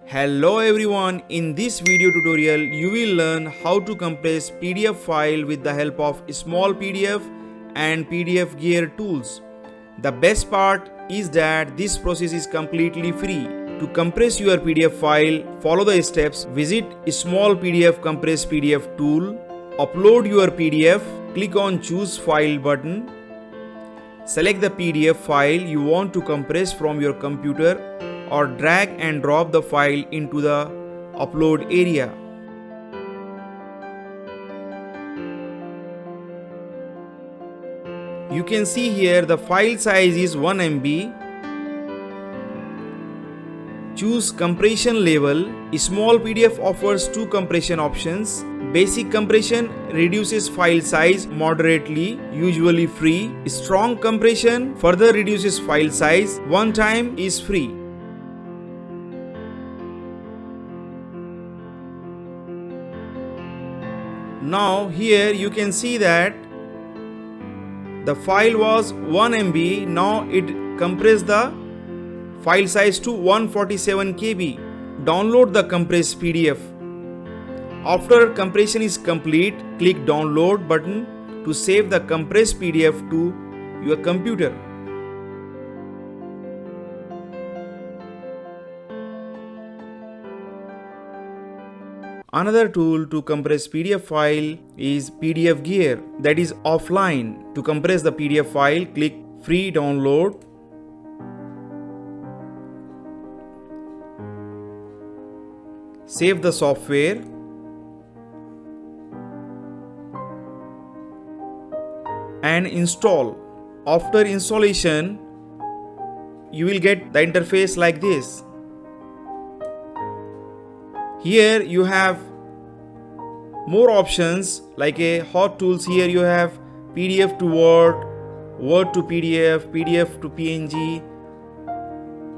Hello everyone, in this video tutorial you will learn how to compress PDF file with the help of SMALLPDF and PDFGEAR tools. The best part is that this process is completely free. To compress your PDF file, follow the steps. Visit SMALLPDF Compress PDF tool, upload your PDF, click on Choose File button. Select the PDF file you want to compress from your computer or drag and drop the file into the upload area. You can see here the file size is 1 MB. Choose compression level. SMALLPDF offers two compression options. Basic compression reduces file size moderately, usually free. Strong compression further reduces file size. One time is free. Now here you can see that the file was 1 MB. Now it compressed the file size to 147 KB. Download the compressed PDF. After compression is complete, click download button to save the compressed PDF to your computer. Another tool to compress PDF file is PDFGEAR, that is offline. To compress the PDF file, click free download. Save the software. And install. After installation, you will get the interface like this. Here you have more options like a hot tools. Here you have PDF to Word, Word to PDF, PDF to PNG,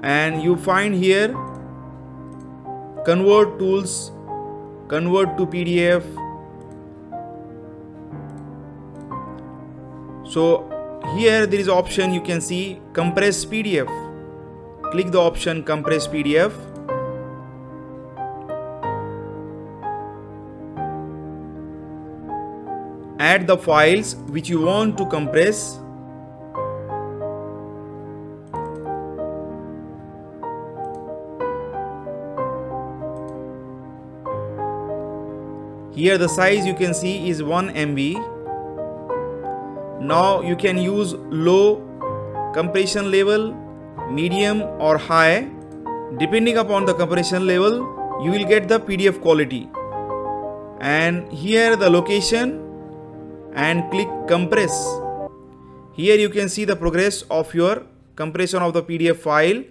and you find here convert tools, convert to PDF. So here there is option, you can see compress PDF. Click the option compress PDF. Add the files which you want to compress. Here the size you can see is 1 MB. Now you can use low compression level, medium or high. Depending upon the compression level, you will get the PDF quality. And here the location, and click compress. Here you can see the progress of your compression of the PDF file.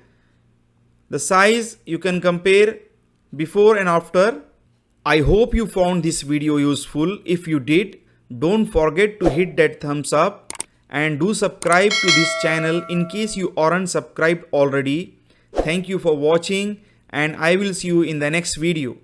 The size you can compare before and after. I hope you found this video useful. If you did, don't forget to hit that thumbs up and do subscribe to this channel in case you aren't subscribed already. Thank you for watching and I will see you in the next video.